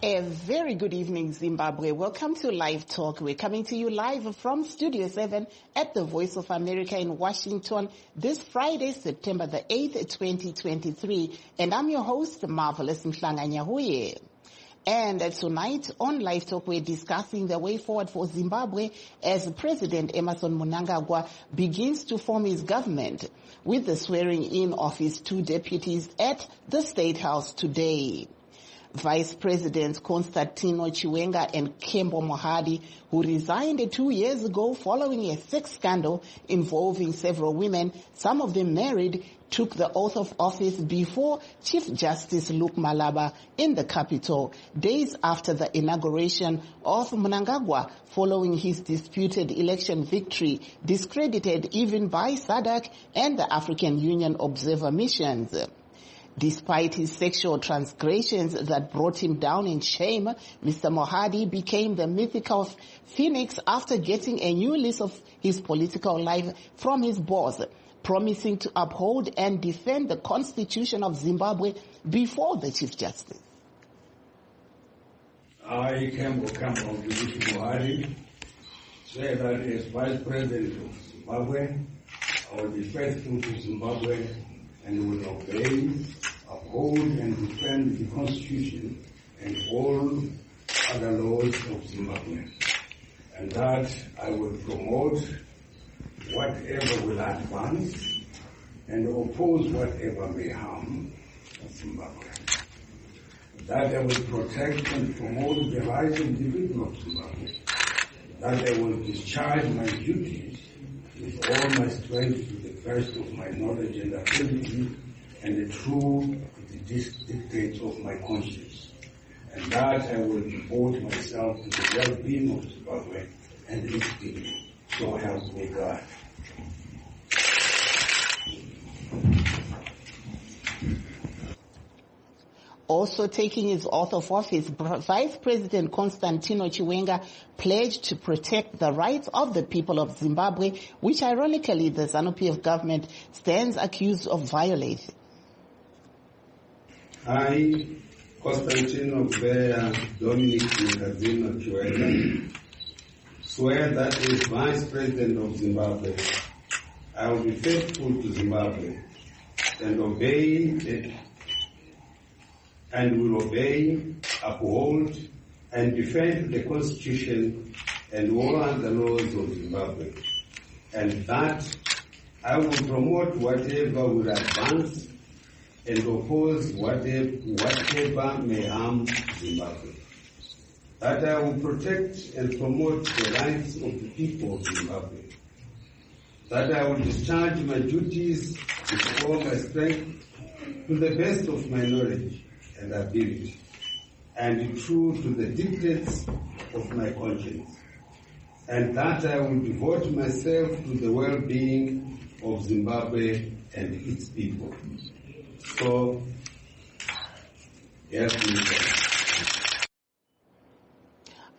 A very good evening, Zimbabwe. Welcome to Live Talk. We're coming to you live from Studio 7 at the Voice of America in Washington this Friday, September the 8th, 2023. And I'm your host, Marvelous Mhlanganyahuye. And tonight on Live Talk, we're discussing the way forward for Zimbabwe as President Emmerson Mnangagwa begins to form his government with the swearing in of his two deputies at the State House today. Vice Presidents Constantino Chiwenga and Kembo Mohadi, who resigned 2 years ago following a sex scandal involving several women, some of them married, took the oath of office before Chief Justice Luke Malaba in the capital, days after the inauguration of Mnangagwa following his disputed election victory, discredited even by SADC and the African Union observer missions. Despite his sexual transgressions that brought him down in shame, Mr. Mohadi became the mythical phoenix after getting a new lease of his political life from his boss, promising to uphold and defend the Constitution of Zimbabwe before the Chief Justice. I, Kembo Mohadi, say that as Vice President of Zimbabwe, I will be faithful to Zimbabwe and will obey, uphold and defend the Constitution and all other laws of Zimbabwe. And that I will promote whatever will advance and oppose whatever may harm Zimbabwe. That I will protect and promote the rights of the people of Zimbabwe. That I will discharge my duties with all my strength to the best of my knowledge and ability and true to the dictates of my conscience. And that I will devote myself to the well-being of Zimbabwe and its people. So help me God. Also taking his oath of office, Vice President Constantino Chiwenga pledged to protect the rights of the people of Zimbabwe, which ironically the ZANU-PF government stands accused of violating. I, Constantino Dominic Nkazino Chiwenga, swear that as Vice President of Zimbabwe, I will be faithful to Zimbabwe and will obey, uphold, and defend the Constitution and all other laws of Zimbabwe, and that I will promote whatever will advance and oppose whatever may harm Zimbabwe. That I will protect and promote the rights of the people of Zimbabwe. That I will discharge my duties with all my strength to the best of my knowledge and ability, and true to the dictates of my conscience, and that I will devote myself to the well-being of Zimbabwe and its people. So, yes, please.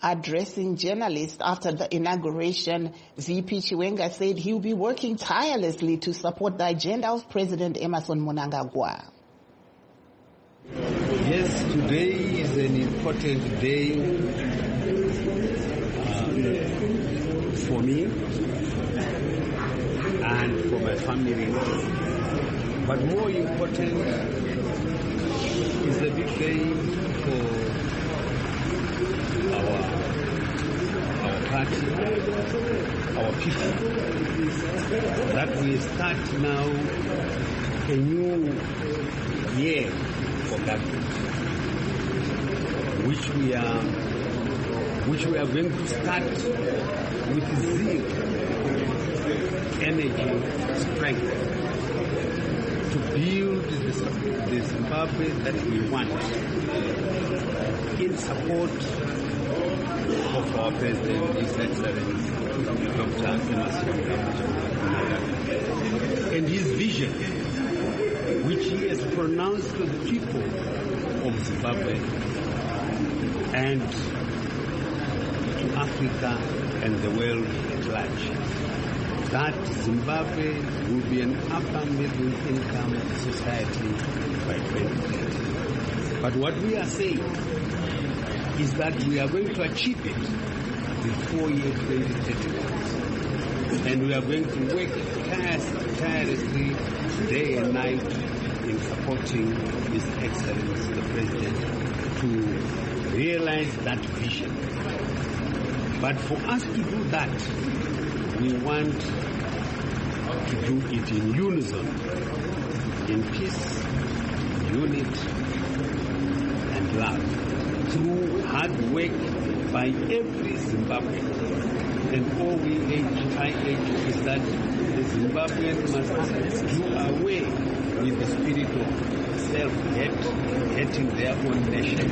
Addressing journalists after the inauguration, VP Chiwenga said he will be working tirelessly to support the agenda of President Emmerson Mnangagwa. Yes, today is an important day for me and for my family. But more important is a big day for our party, our people. That we start now a new year for government, which we are going to start with zeal, energy, strength to build the Zimbabwe that we want in support of our President, His Excellency Dr. Emmerson Mnangagwa, and his vision, which he has pronounced to the people of Zimbabwe and to Africa and the world at large, that Zimbabwe will be an upper middle income society by 2030. But what we are saying is that we are going to achieve it before year 2030. And we are going to work tirelessly day and night in supporting His Excellency the President to realize that vision. But for us to do that, we want to do it in unison, in peace, unity, and love, through hard work by every Zimbabwean. And all I urge is that the Zimbabweans must do away with the spirit of self-hate, hating their own nation,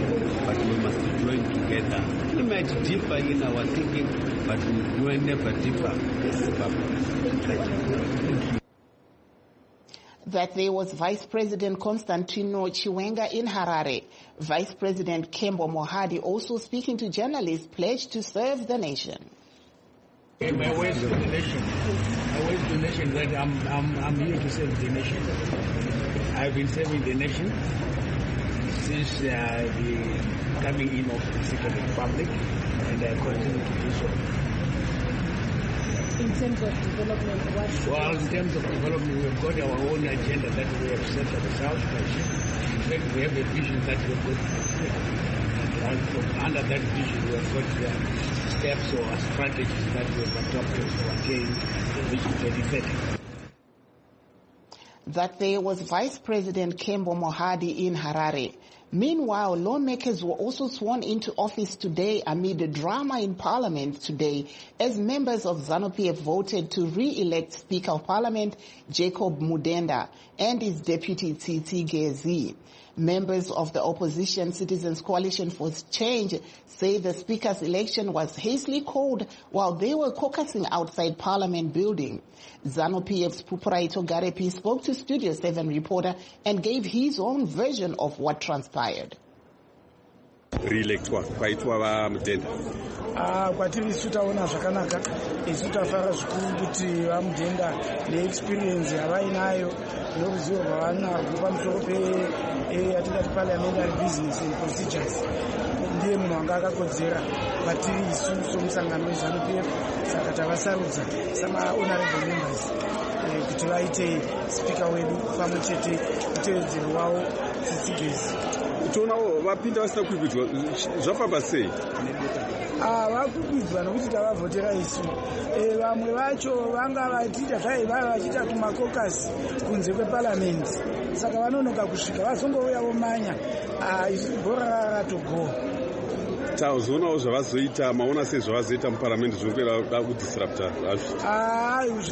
but we must join together. We might differ in our thinking, but we will never differ as Zimbabweans. Thank you. That there was Vice President Constantino Chiwenga in Harare. Vice President Kembo Mohadi, also speaking to journalists, pledged to serve the nation. My words to the nation. My words to the nation that I'm here to serve the nation. I've been serving the nation since the coming in of the Second Republic, and I continue to do so. In terms of development, well, in terms of development, we've got our own agenda that we have set ourselves. In fact, we have a vision that we've got. And under that vision, we have got steps or strategies that we have adopted to attain the vision 2030. That there was Vice President Kembo Mohadi in Harare. Meanwhile, lawmakers were also sworn into office today amid the drama in Parliament today as members of ZANU-PF voted to re-elect Speaker of Parliament Jacob Mudenda and his deputy Tsitsi Gezi. Members of the opposition Citizens Coalition for Change say the Speaker's election was hastily called while they were caucusing outside Parliament building. ZANU-PF's Pupuraito Garepi spoke to Studio 7 reporter and gave his own version of what transpired. Re-electwa kwaitwa vaMudenda. Kwatiri isu taona zvakanaka, isu tafara zvikuru kuti vaMudenda neexperience yavainayo noruzivo rwavanarwo pamusoro yatingati parliamentary business and procedures. Ndiye munhu wanga akakodzera kwatiri isu somusangano weZANU-PF, saka tavasarudza samahonorable members kuti vaite speaker wedu pamwe chete mutevedzero wavo Tsitsi Gezi. Tonawo vapinda vasina kuigwidzwa zvafamba sei? Vakuigwidzwa nokuti tavavhotera isu. Vamwe vacho vanga vachiita zvaiva vachiita kumakokasi kunze kweparliament, saka vanonoka kusvika vazongouya vomanya bhora ratogoa. Tazoonawo zvavazoita, maona sei zvavazoita muparliament zvinopera kudisrupta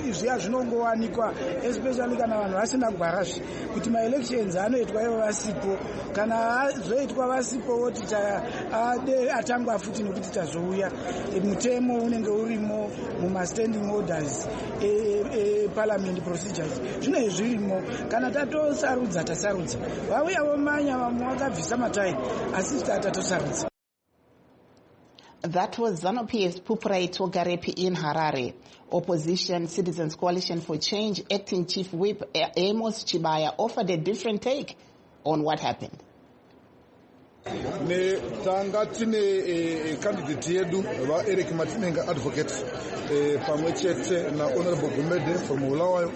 izvi hazvinongowanikwa, especially kana vanhu vasina gwarazve kuti maelections anoitwa ivo vasipo. Kana azoitwa vasipo voti atangwa futi nokuti tazouya mutemo unenge urimo mumastanding orders parliament procedures zvine zvirimo. Kana tatosarudza tasarudza, vauya vomanya vamwe vakabvisa matai asi tatosarudza. That was ZANU-PF's Pupuraito Garepi in Harare. Opposition Citizens Coalition for Change acting chief whip Amos Chibaya offered a different take on what happened. Tanga tine candidate yedu va Eric Matinenga advocate pamwe chete na honorable Gumede from Ulawayo.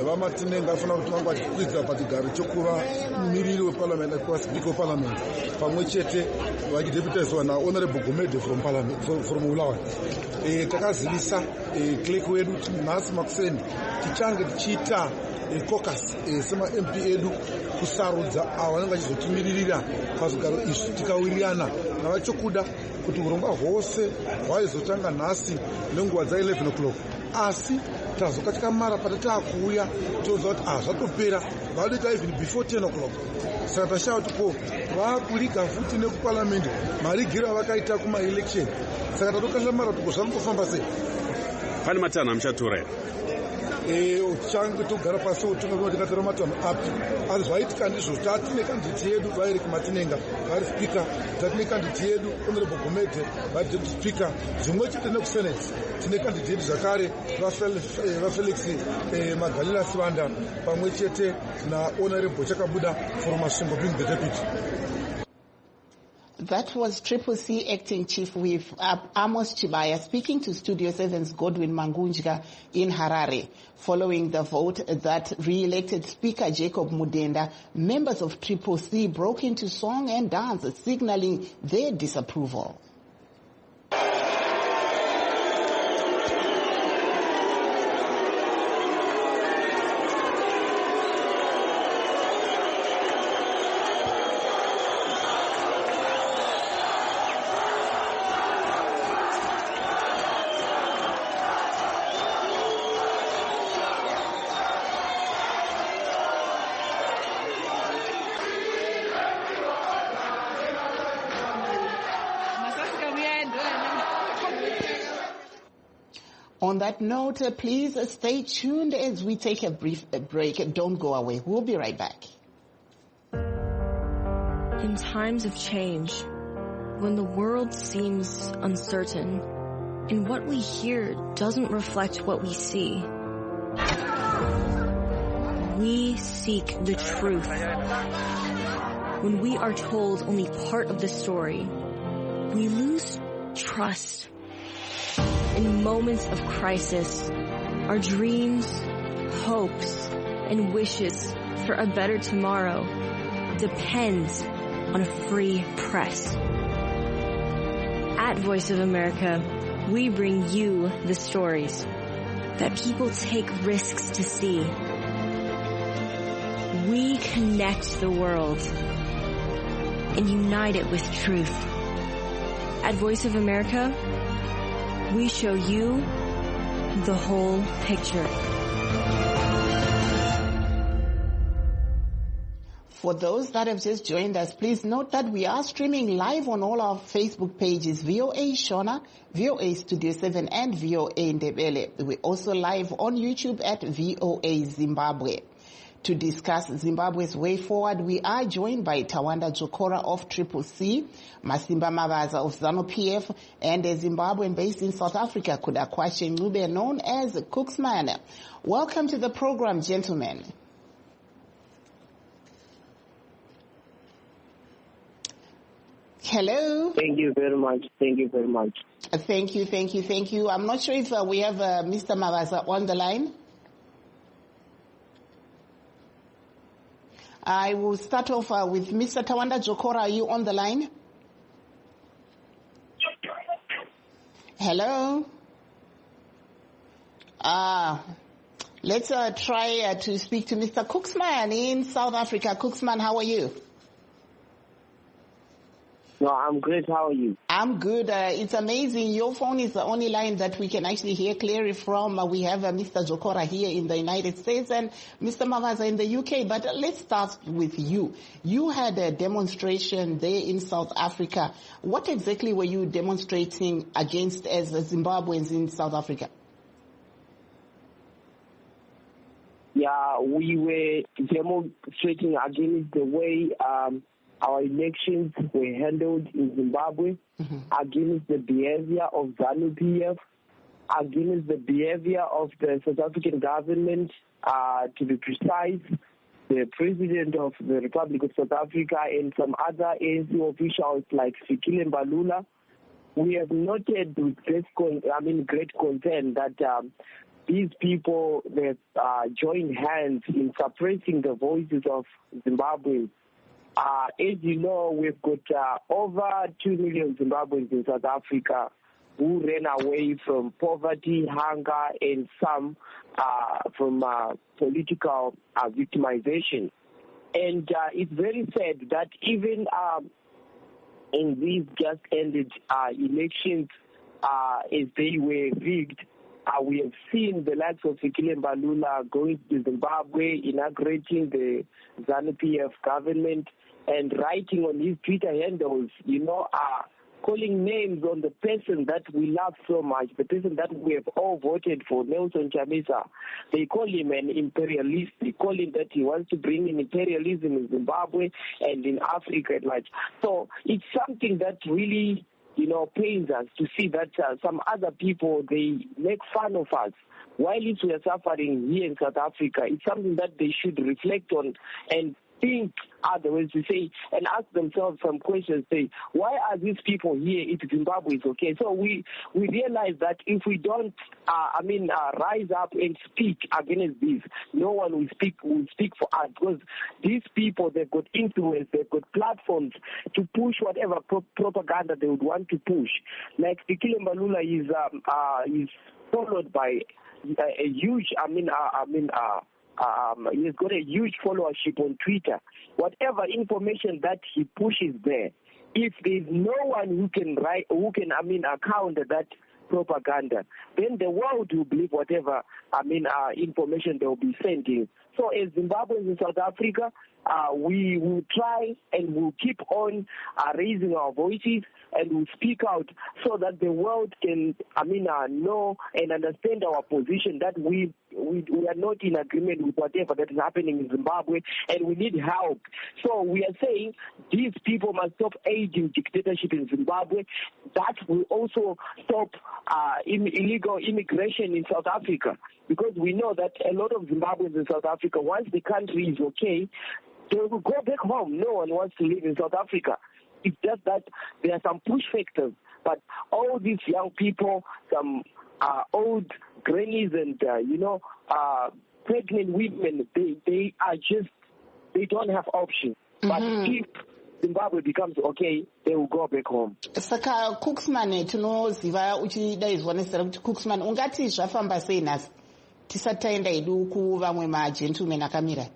Va Matinenga afuna kuti vanga vachikwidza pachigaro chokuva miriri weparliament akuva speaker of parliament pamwe chete vachideputizwa na honorable Gumede from parliament from Ulawayo. Takazivisa clerk wedu kuti nhasi makuseni tichange tichiita caucus sema MP edu kusarudza avo vanenge vachizotimiririra pazvigaro izvi tikawirirana navachokuda kuti urongwa hwose hwaizotanga nhasi nenguva dza11 o'clock, asi tazoka tikamara patatakuuya toziva kuti zvatopera vadoita even before 10 o'clock. Saka tashava kuti vakuriga futi nekuparliament marigiro avakaita kumaelection, saka tatokashamara kuti zvangofamba sei. Pane matanho amuchatora here? Uchange togara pasi utonga tikatora matanho api, asi zvaitika ndizvo. Tatine candidate yedu vairi kuMatinenga vari speaker, tatine candidate yedu honorable Gumede vari deputy speaker, zvimwe chete nekusenate tine candidate zvakare vaFelix Magalila Sivanda pamwe chete na honorable Chakabuda from Masvingo being the deputy. That was Triple C Acting Chief Whip Amos Chibaya speaking to Studio 7's Godwin Mangunjka in Harare. Following the vote that re-elected Speaker Jacob Mudenda, members of Triple C broke into song and dance, signaling their disapproval. On that note, please stay tuned as we take a brief break. Don't go away. We'll be right back. In times of change, when the world seems uncertain and what we hear doesn't reflect what we see, we seek the truth. When we are told only part of the story, we lose trust. In moments of crisis, our dreams, hopes, and wishes for a better tomorrow depends on a free press. At Voice of America, we bring you the stories that people take risks to see. We connect the world and unite it with truth. At Voice of America, we show you the whole picture. For those that have just joined us, please note that we are streaming live on all our Facebook pages, VOA Shona, VOA Studio 7, and VOA Ndebele. We're also live on YouTube at VOA Zimbabwe. To discuss Zimbabwe's way forward, we are joined by Tawanda Jokora of Triple C, Masimba Mavaza of ZANU-PF, and a Zimbabwean based in South Africa, Kudakwashe Ngube, known as Cooksman. Welcome to the program, gentlemen. Hello. Thank you very much. Thank you very much. Thank you. I'm not sure if we have Mr. Mavaza on the line. I will start off with Mr. Tawanda Jokora. Are you on the line? Hello? Let's try to speak to Mr. Cooksman in South Africa. Cooksman, how are you? No, I'm great. How are you? I'm good. It's amazing. Your phone is the only line that we can actually hear clearly from. We have Mr. Jokora here in the United States and Mr. Mavaza in the UK. But let's start with you. You had a demonstration there in South Africa. What exactly were you demonstrating against as Zimbabweans in South Africa? Yeah, we were demonstrating against the way our elections were handled in Zimbabwe, against the behavior of ZANU-PF, against the behavior of the South African government, to be precise, the President of the Republic of South Africa and some other ANC officials like Fikile Mbalula. We have noted with great concern that these people that joined hands in suppressing the voices of Zimbabweans. As you know, we've got over 2 million Zimbabweans in South Africa who ran away from poverty, hunger, and some from political victimization. And it's very sad that even in these just ended elections, as they were rigged, we have seen the likes of Fikile Mbalula going to Zimbabwe, inaugurating the ZANU-PF government, and writing on his Twitter handles, calling names on the person that we love so much, the person that we have all voted for, Nelson Chamisa. They call him an imperialist. They call him that he wants to bring in imperialism in Zimbabwe and in Africa at large. So it's something that really, pains us to see that some other people, they make fun of us. While we are suffering here in South Africa, it's something that they should reflect on and think otherwise, to say and ask themselves some questions. Say, why are these people here if Zimbabwe is okay? So we realize that if we don't, rise up and speak against this, no one will speak for us, because these people, they've got influence, they've got platforms to push whatever propaganda they would want to push. Like the Kilembalula is followed by a huge, he's got a huge followership on Twitter. Whatever information that he pushes there, if there's no one who can counter that propaganda, then the world will believe whatever information they will be sending. So as Zimbabweans in South Africa, we will try and we'll keep on raising our voices and we'll speak out so that the world can know and understand our position, that we are not in agreement with whatever that is happening in Zimbabwe, and we need help. So we are saying these people must stop aiding dictatorship in Zimbabwe. That will also stop illegal immigration in South Africa, because we know that a lot of Zimbabweans in South Africa, once the country is okay, they will go back home. No one wants to live in South Africa. It's just that there are some push factors. But all these young people, some old grannies and, pregnant women, they don't have options. But if Zimbabwe becomes okay, they will go back home. Saka Cooksman tinoziva uchidaidzwa nezera kuti Cooksman ungati zvafamba sei nhasi tisati taenda hedu kuvamwe magentlemen akamira?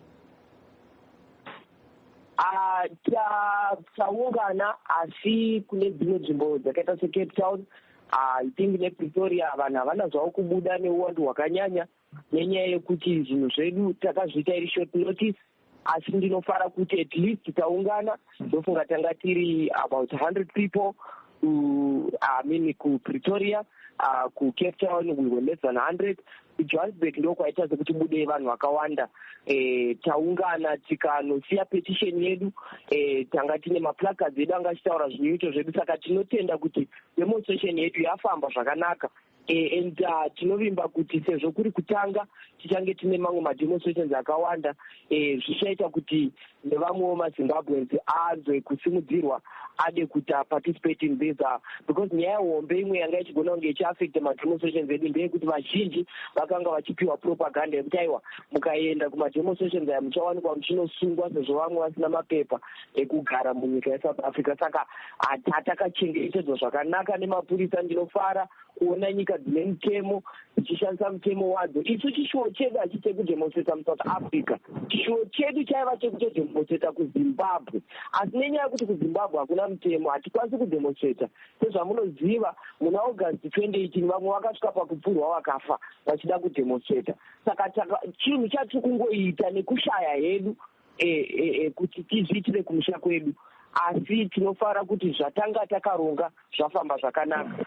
Taungana asi kune dzimwe nzvimbo dzakaita seCape Town, I think nePretoria vanhu havana zvavo kubuda neuwandu hwakanyanya nenyaya yekuti zvinhu zvedu takazviita iri short notice. Asi ndinofara kuti at least taungana, ndofunga tanga tiri about 100 people kuPretoria, kuCape Town we were less than 100. Johannesburg ndo kwaita sekuti bude vanhu vakawanda. Taungana tikanosiya petition yedu, tanga tine maplacards edu anga achitaura zvinyoito zvedu, saka tinotenda kuti demonstration yedu yafamba zvakanaka. And tinovimba kuti sezvo kuri kutanga tichange tine mamwe mademonstrations akawanda, zvichaita kuti nevamwewo maZimbabweans anzwe kusimudzirwa ade kuti participate in this, because nyaya hombe imwe yanga ichigona kunge ichiaffecta mademonstrations edu ndeyekuti vazhinji vakanga vachipiwa propaganda yekuti aiwa mukaenda kumademonstrations aya muchawanikwa muchinosungwa sezvo vamwe vasina mapepa ekugara munyika yeSouth Africa. Saka hatakachengetedzwa zvakanaka nemapurisa. Ndinofara kuona nyika dzine mutemo dzichishandisa mutemo wadzo. Isu chishuwo chedu hachite kudemonstrata muSouth Africa, chishuwo chedu chaiva chekutodemonstrata kuZimbabwe. Asi nenyaya yekuti kuZimbabwe hakuna mutemo, hatikwanisi kudemonstrata. Sezvamunoziva muna August 2018 vamwe vakasvika pakupfurwa vakafa vachida kudemonstrata. Saka chinhu chatiri kungoita nekushaya hedu kuti tizviitire kumusha kwedu, asi tinofara kuti zvatanga takaronga zvafamba zvakanaka.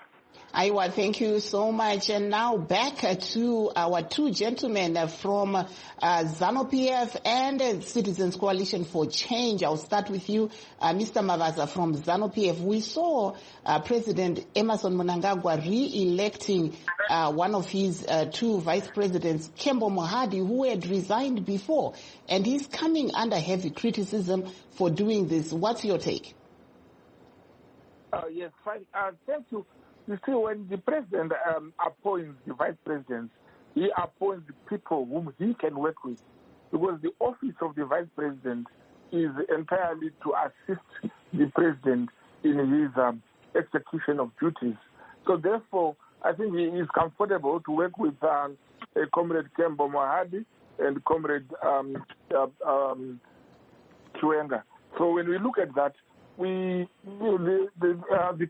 Aiwa, thank you so much. And now back to our two gentlemen from ZANU-PF and Citizens Coalition for Change. I'll start with you, Mr. Mavaza from ZANU-PF. We saw President Emmerson Mnangagwa re-electing one of his two vice presidents, Kembo Mohadi, who had resigned before, and he's coming under heavy criticism for doing this. What's your take? Yes, fine. Thank you. You see, when the president appoints the vice president, he appoints the people whom he can work with, because the office of the vice president is entirely to assist the president in his execution of duties. So therefore, I think he is comfortable to work with Comrade Kembo Mohadi and Comrade Chiwenga. So when we look at that, the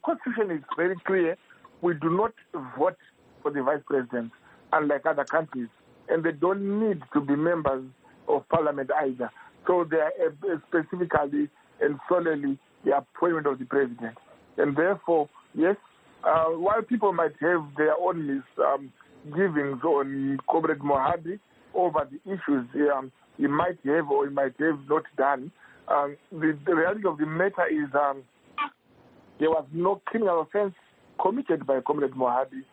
Constitution is very clear. We do not vote for the vice president, unlike other countries, and they don't need to be members of parliament either. So they are specifically and solely the appointment of the president. And therefore, yes, while people might have their own misgivings on Comrade Mohadi over the issues he might have or he might have not done, the reality of the matter is there was no criminal offense committed by Comrade Mohadi.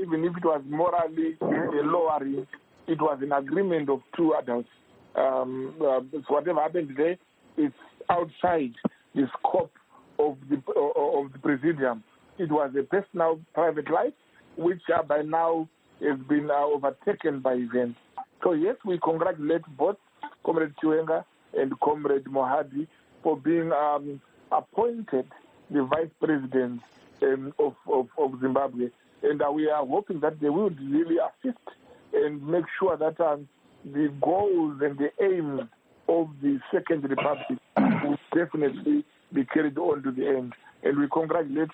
Even if it was morally lowering, it was an agreement of two adults. So whatever happened today is outside the scope of the presidium. It was a personal, private life, which by now has been overtaken by events. So yes, we congratulate both Comrade Chiwenga and Comrade Mohadi for being appointed the vice president of Zimbabwe. And we are hoping that they will really assist and make sure that the goals and the aims of the Second Republic will definitely be carried on to the end. And we congratulate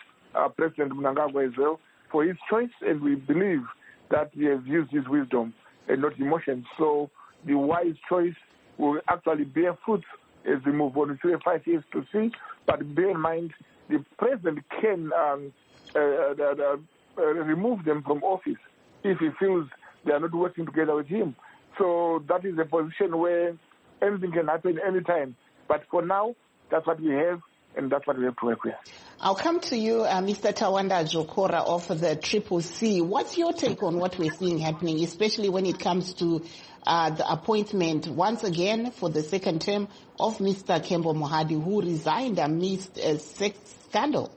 President Mnangagwa as well for his choice, and we believe that he has used his wisdom and not emotions. So the wise choice will actually bear fruit as we move on to 3 or 5 years to see. But bear in mind, the president can remove them from office if he feels they are not working together with him. So that is a position where anything can happen anytime. But for now, that's what we have, and that's what we have to work with. I'll come to you, Mr. Tawanda Jokora of the CCC. What's your take on what we're seeing happening, especially when it comes to the appointment, once again, for the second term of Mr. Kembo Mohadi, who resigned amidst a sex scandal?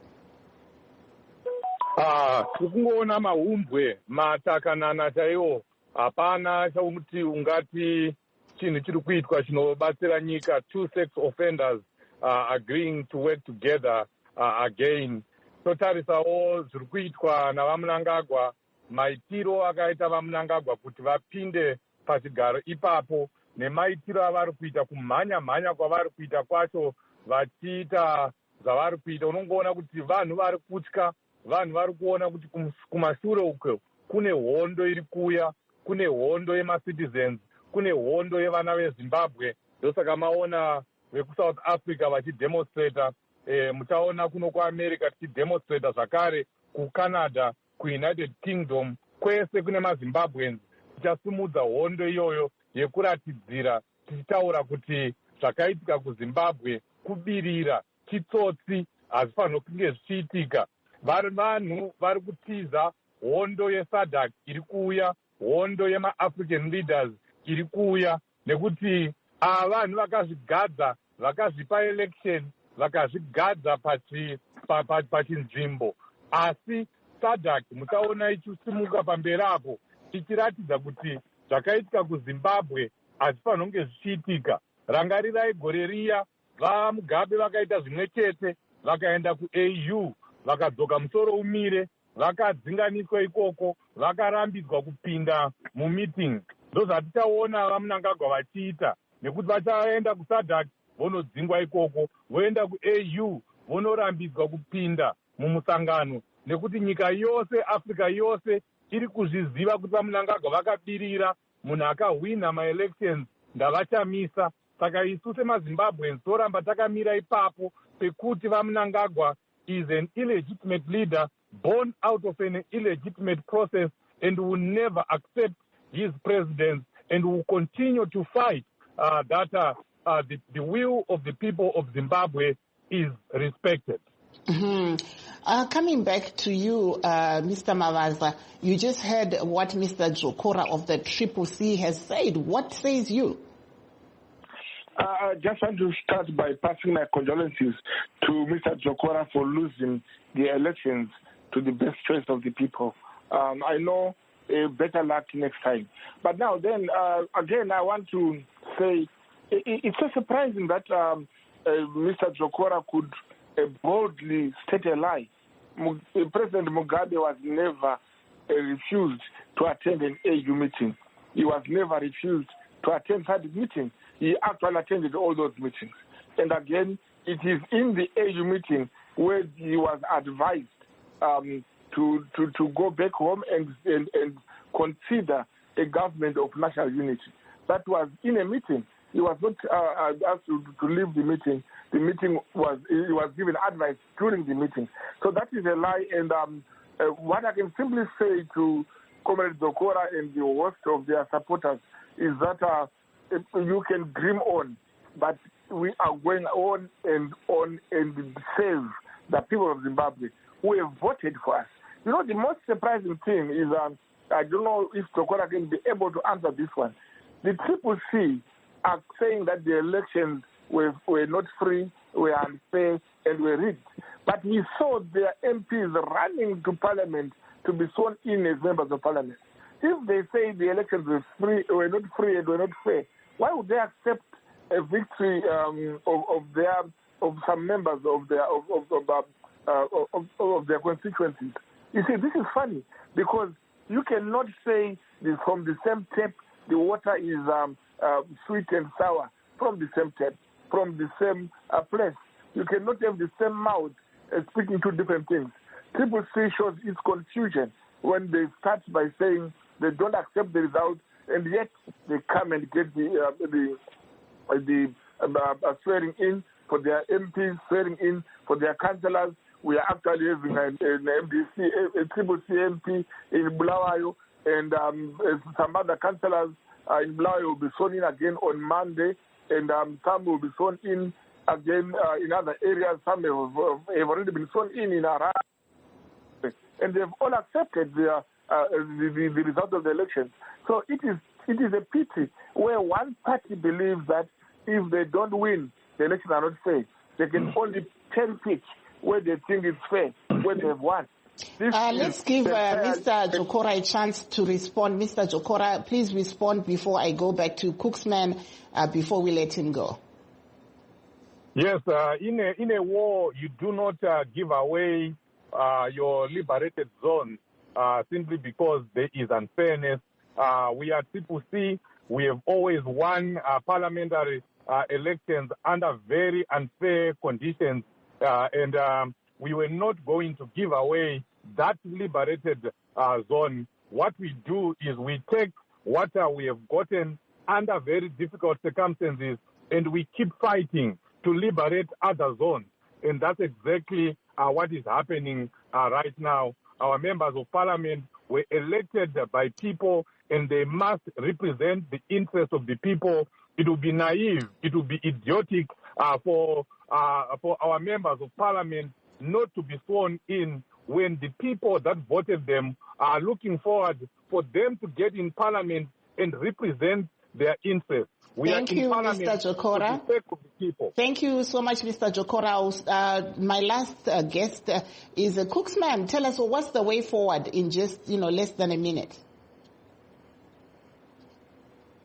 Kukungoona mahumbwe matakanana chaiwo hapana chauti ungati chinhu chiri kuitwa chinobatsira nyika. Two sex offenders agreeing to work together again. Totarisawo zviri kuitwa navamunangagwa, maitiro akaita vamunangagwa kuti vapinde pachigaro ipapo, nemaitiro avari kuita, kumhanya kwavari kuita kwacho vachiita zvavari kuita. Unongoona kuti vanhu vari kutya, vanhu vari kuona kuti kumashure uko kune hondo iri kuuya, kune hondo yemacitizens, kune hondo yevana vezimbabwe. Ndosaka maona vekuSouth Africa vachidemonstrata, muchaona kuno kuAmerica tichidemonstrata zvakare, kuCanada, kuUnited Kingdom, kwese kune maZimbabweans. Tichasimudza hondo iyoyo yekuratidzira, tichitaura kuti zvakaitika kuZimbabwe kubirira, chitsotsi, hazvifanirwi kunge zvichiitika. Vanhu vari kutiza hondo yeSADC iri kuuya, hondo yemaAfrican leaders iri kuuya, nekuti vanhu vakazvigadza, vakazvipa election, vakazvigadza pachinzvimbo. Asi SADC muchaona ichisimuka pamberi apo, ichiratidza kuti zvakaitika kuZimbabwe hazvifanirwi kunge zvichiitika. Rangarirai gore riya, vaMugabe vakaita zvimwe chete, vakaenda kuAU, vakadzoka musoro umire, vakadzinganiswa ikoko, vakarambidzwa kupinda mumeeting. Ndozvatichaona vamunangagwa vachiita, nekuti vachaenda kuSADC vonodzingwa ikoko, voenda kuAU vonorambidzwa kupinda mumusangano, nekuti nyika yose, Africa yose iri kuzviziva kuti vamunangagwa vakabirira, munhu akahwina maelections ndavachamisa. Saka isu semaZimbabweans toramba takamira ipapo pekuti vamunangagwa is an illegitimate leader born out of an illegitimate process, and will never accept his presidency, and will continue to fight that the will of the people of Zimbabwe is respected. Mm-hmm. Coming back to you, Mr. Mavaza, you just heard what Mr. Jokora of the CCC has said. What says you? I just want to start by passing my condolences to Mr. Jokora for losing the elections to the best choice of the people. I know better luck next time. But now then, again, I want to say it's so surprising that Mr. Jokora could boldly state a lie. President Mugabe was never refused to attend an AU meeting. He was never refused to attend SADC meeting. He actually attended all those meetings. And again, it is in the AU meeting where he was advised to go back home and consider a government of national unity. That was in a meeting. He was not asked to leave the meeting. The meeting he was given advice during the meeting. So that is a lie. And what I can simply say to Comrade Jokora and the host of their supporters is that you can dream on, but we are going on and save the people of Zimbabwe who have voted for us. You know, the most surprising thing is, I don't know if Jokora can be able to answer this one. The CCC are saying that the elections were not free, were unfair, and were rigged. But we saw their MPs running to Parliament to be sworn in as members of Parliament. If they say the elections were not free and were not fair, why would they accept a victory of some members of their constituencies? You see, this is funny because you cannot say this from the same tap the water is sweet and sour from the same tap, from the same place. You cannot have the same mouth speaking two different things. Triple C shows its confusion when they start by saying they don't accept the result, and yet they come and get the swearing in for their MPs, swearing in for their councillors. We are actually having an MDC, a Triple C MP in Bulawayo, and some other councillors in Bulawayo will be sworn in again on Monday, and some will be sworn in again in other areas. Some have already been sworn in Harare, and they've all accepted the result of the election. So it is a pity where one party believes that if they don't win, the elections are not fair. They can only cherry-pick where they think it's fair, where they've won. Let's give Mr. Jokora a chance to respond. Mr. Jokora, please respond before I go back to Cooksman before we let him go. Yes, in a war, you do not give away your liberated zone simply because there is unfairness. We are Triple C. We have always won parliamentary elections under very unfair conditions, and we were not going to give away that liberated zone. What we do is we take what we have gotten under very difficult circumstances and we keep fighting to liberate other zones. And that's exactly what is happening right now. Our members of parliament were elected by people and they must represent the interests of the people. It would be naive, it would be idiotic for our members of parliament not to be sworn in when the people that voted them are looking forward for them to get in parliament and represent their interests. Thank you, Mr. Jokora. Thank you so much, Mr. Jokora. My last guest is Cooksman. Tell us what's the way forward in just less than a minute.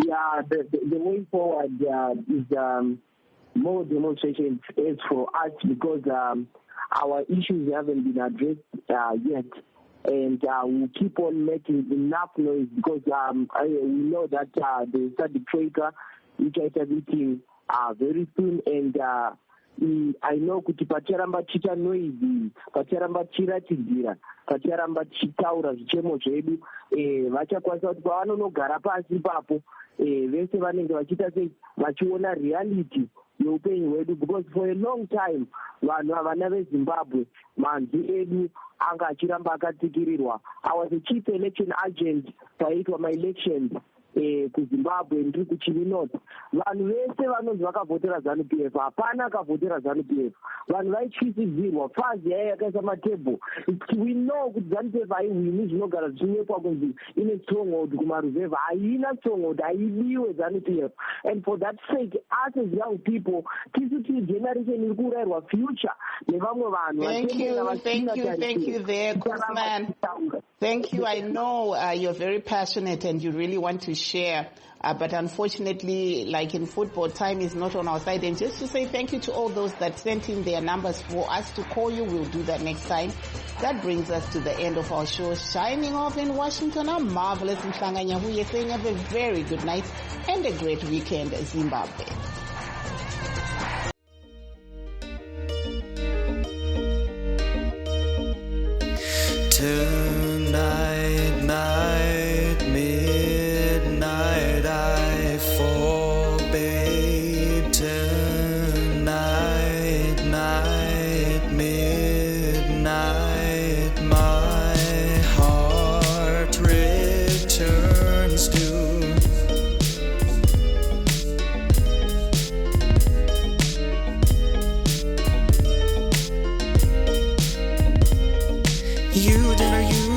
Yeah, the way forward is more demonstrations as for us because our issues haven't been addressed yet. And we'll keep on making enough noise because we know that the study trader which is meeting very soon, and I know kuti pacharamba chita noise, pacharamba chiratidzira, pacharamba chitaura zvichemo zvedu, vachakwanisa kuti pavanonogara pasi ipapo vese vanenge vachiita sei vachiona reality youpenyu hwedu, because for a long time vanhu havana vezimbabwe manzi edu anga achiramba akatikirirwa. I was a chief election agent paiitwa ma-elections kuzimbabwe ndiri kuchivi north. Vanhu vese vanonzi vakavhotera ZANU-PF, hapana akavhotera ZANU-PF. Vanhu vaityisidzirwa, fazi yaiya yakaisa matebho. We know kuti ZANU-PF haihwini zvinogara zvichinekwa kunzi ine stronghold kumaruzevha. Haina stronghold, haidiwe ZANU-PF. And for that sake, us as young people, tisu tiri generation iri kuurayirwa future nevamwe vanhu. Thank you there, Cooksman. Thank you. I know you're very passionate and you really want to share, but unfortunately, like in football, time is not on our side. And just to say thank you to all those that sent in their numbers for us to call you. We'll do that next time. That brings us to the end of our show. Shining off in Washington, I'm Marvelous Mhlanganya, who is saying have a very good night and a great weekend, Zimbabwe. Tonight, night, midnight, I forbade. Tonight, night, midnight, my heart returns to. You dinner, you